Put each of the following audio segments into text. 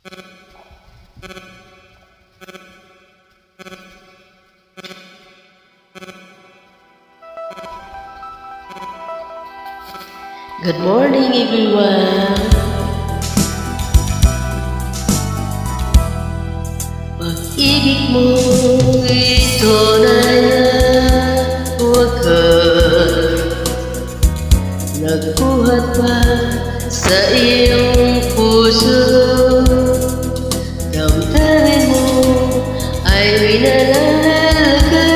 Good morning, everyone. Pag-ibig mo ito na wakas, nagbuhat pa sa iyong puso. Damdamin mo ay winalalaga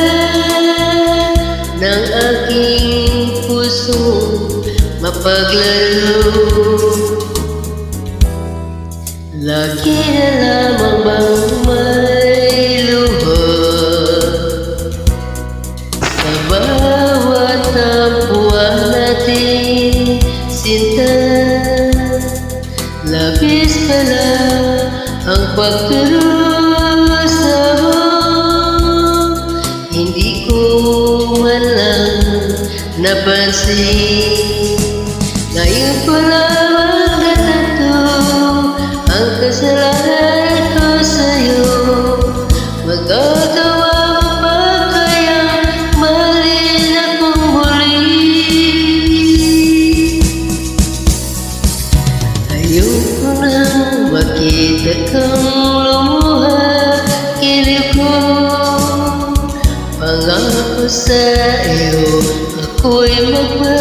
ng aking puso mapaglaro. Lagi na lamang bang may luha sa bawat tampuan natin, sinta. Labis pala ang pagdurusa mo, hindi ko man lang napansin. Ngayon ko lamang natato ang kasalanan ko sa'yo. Magagawa mo ba kayang mahalin akong muli? Ayoko nang makita kang lumuha, kilig ko. Pangako sa iyo, ako'y magbabago.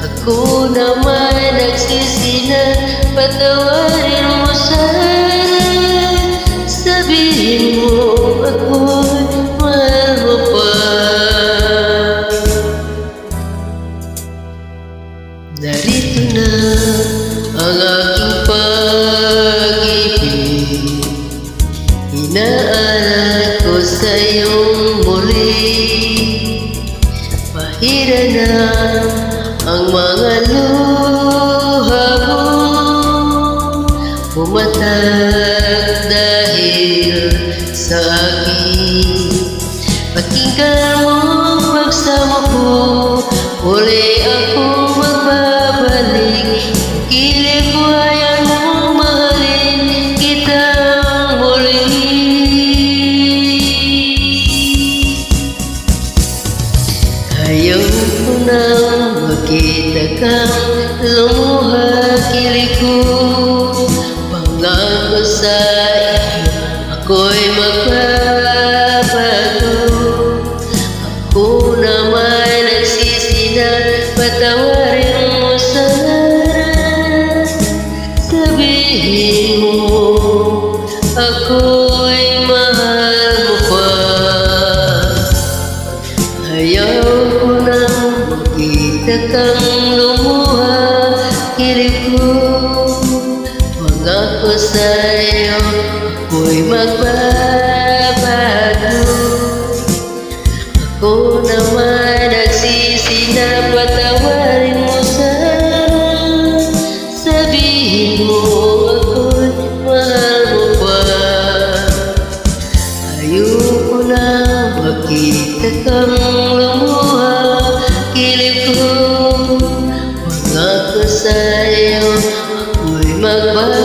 Ako naman nagsisi na patawarin mo sana. Sabihin mo ako'y mahal mo pa. Narito na ang aking pag-ibig, inaalay ko sa iyong muli. Pahira na ang mga luha mo, pumatag dahil sa akin. Pakinggan mo ang pagsamo ko, uli akong magbabalik. Kilig ko ayaw mong mahalin kitang muli. Ayaw ko nang makita kang lumuha, kilig ko. Pangako sa iyo, ako'y magbabago. Ako naman nagsisi na patawarin mo sana. Sabihin mo ako'y mahal mo pa. Ayaw ko nang makita kang lumuha, kilig ko. Pangako sa iyo, ako'y magbabago. Ako naman nagsisi na patawarin mo sana. Sabihin mo ako'y mahal mo pa. Ayoko na makita kang lumuha, kilig ko. Pangako sa iyo, ako'y magbabago.